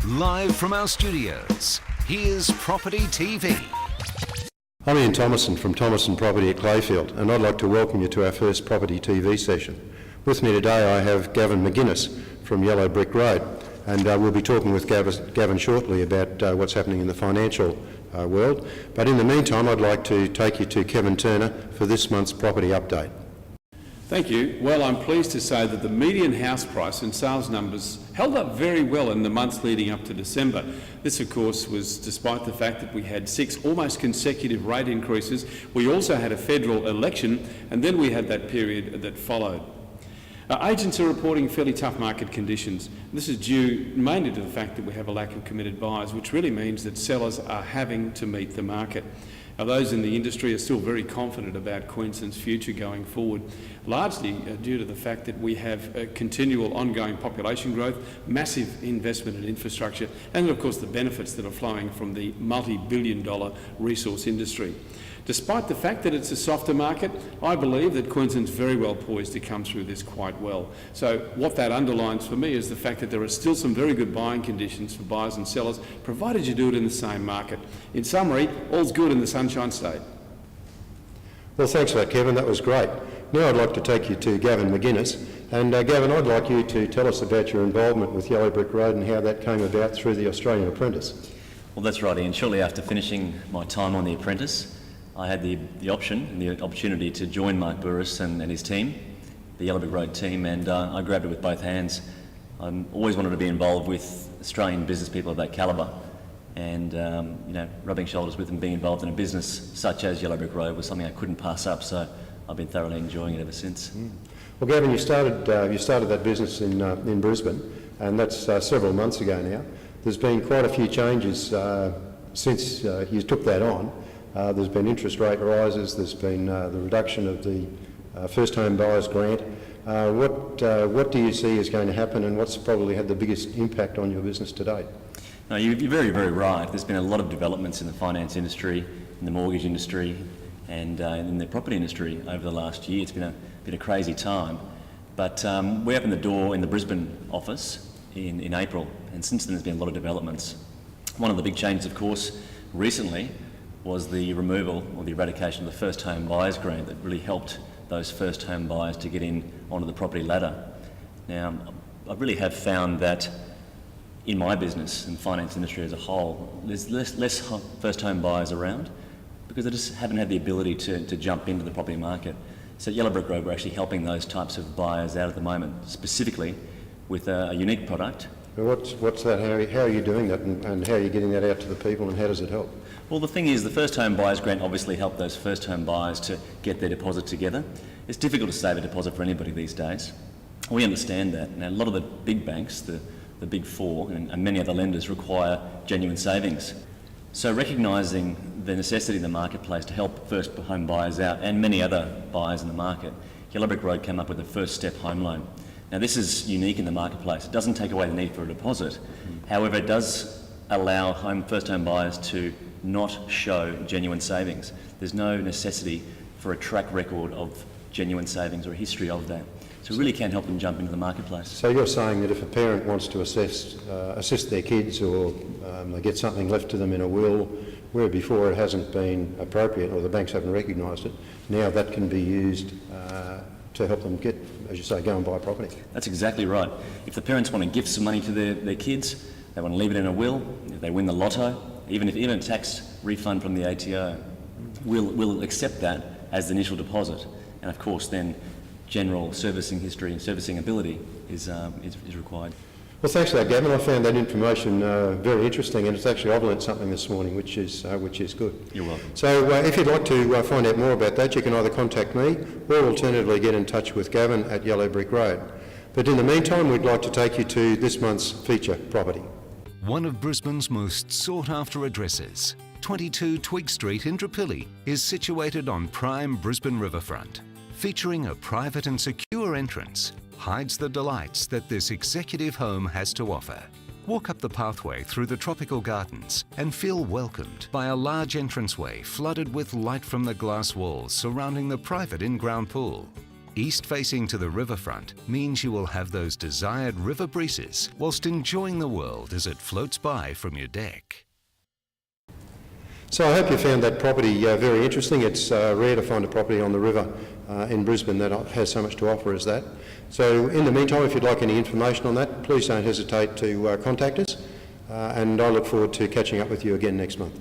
Live from our studios, here's Property TV. I'm Ian Thomason from Thomason Property at Clayfield, and I'd like to welcome you to our first Property TV session. With me today I have Gavin McInnes from Yellow Brick Road, and we'll be talking with Gavin shortly about what's happening in the financial world. But in the meantime, I'd like to take you to Kevin Turner for this month's property update. Thank you. Well, I'm pleased to say that the median house price and sales numbers held up very well in the months leading up to December. This, of course, was despite the fact that we had 6 almost consecutive rate increases. We also had a federal election, and then we had that period that followed. Agents are reporting fairly tough market conditions. This is due mainly to the fact that we have a lack of committed buyers, which really means that sellers are having to meet the market. Now, those in the industry are still very confident about Queensland's future going forward, largely due to the fact that we have continual ongoing population growth, massive investment in infrastructure, and of course the benefits that are flowing from the multi-billion-dollar resource industry. Despite the fact that it's a softer market, I believe that Queensland's very well poised to come through this quite well. So what that underlines for me is the fact that there are still some very good buying conditions for buyers and sellers, provided you do it in the same market. In summary, all's good in the Sunshine State. Well, thanks for that, Kevin. That was great. Now I'd like to take you to Gavin McInnes. And Gavin, I'd like you to tell us about your involvement with Yellow Brick Road and how that came about through the Australian Apprentice. Well, that's right, Ian. Shortly after finishing my time on the Apprentice, I had the option and the opportunity to join Mark Burris and his team, the Yellow Brick Road team, and I grabbed it with both hands. I always wanted to be involved with Australian business people of that calibre, and rubbing shoulders with them, being involved in a business such as Yellow Brick Road was something I couldn't pass up. So I've been thoroughly enjoying it ever since. Well, Gavin, you started that business in Brisbane, and that's several months ago now. There's been quite a few changes since you took that on. There's been interest rate rises, there's been the reduction of the first home buyers grant. What do you see is going to happen, and what's probably had the biggest impact on your business to date? No, you're very, very right. There's been a lot of developments in the finance industry, in the mortgage industry, and in the property industry over the last year. It's been a crazy time. But we opened the door in the Brisbane office in April, and since then there's been a lot of developments. One of the big changes, of course, recently was the removal or the eradication of the first home buyers grant that really helped those first home buyers to get in onto the property ladder. Now, I really have found that in my business and finance industry as a whole, there's less first home buyers around because they just haven't had the ability to jump into the property market. So at Yellow Brick Road, we're actually helping those types of buyers out at the moment, specifically with a unique product. What's that? How are you doing that, and how are you getting that out to the people, and how does it help? Well, the thing is, the first home buyers grant obviously helped those first home buyers to get their deposit together. It's difficult to save a deposit for anybody these days. We understand that. Now, a lot of the big banks, the big four, and many other lenders require genuine savings. So recognising the necessity in the marketplace to help first home buyers out and many other buyers in the market, Yellow Brick Road came up with the first step home loan. Now, this is unique in the marketplace. It doesn't take away the need for a deposit. However, it does allow first home buyers to not show genuine savings. There's no necessity for a track record of genuine savings or a history of that. So it really can help them jump into the marketplace. So you're saying that if a parent wants to assist their kids, or they get something left to them in a will, where before it hasn't been appropriate or the banks haven't recognised it, now that can be used to help them get, as you say, go and buy property. That's exactly right. If the parents want to gift some money to their kids, they want to leave it in a will, if they win the lotto, even a tax refund from the ATO, we'll accept that as the initial deposit. And of course then general servicing history and servicing ability is required. Well, thanks for that, Gavin. I found that information very interesting, and it's actually I've learned something this morning, which is good. You're welcome. So if you'd like to find out more about that, you can either contact me or alternatively get in touch with Gavin at Yellow Brick Road. But in the meantime, we'd like to take you to this month's feature property. One of Brisbane's most sought-after addresses, 22 Twig Street in Indooroopilly, is situated on prime Brisbane riverfront. Featuring a private and secure entrance, hides the delights that this executive home has to offer. Walk up the pathway through the tropical gardens and feel welcomed by a large entranceway flooded with light from the glass walls surrounding the private in-ground pool. east facing to the riverfront means you will have those desired river breezes whilst enjoying the world as it floats by from your deck. So I hope you found that property very interesting. It's rare to find a property on the river in Brisbane that has so much to offer as that. So in the meantime, if you'd like any information on that, please don't hesitate to contact us, and I look forward to catching up with you again next month.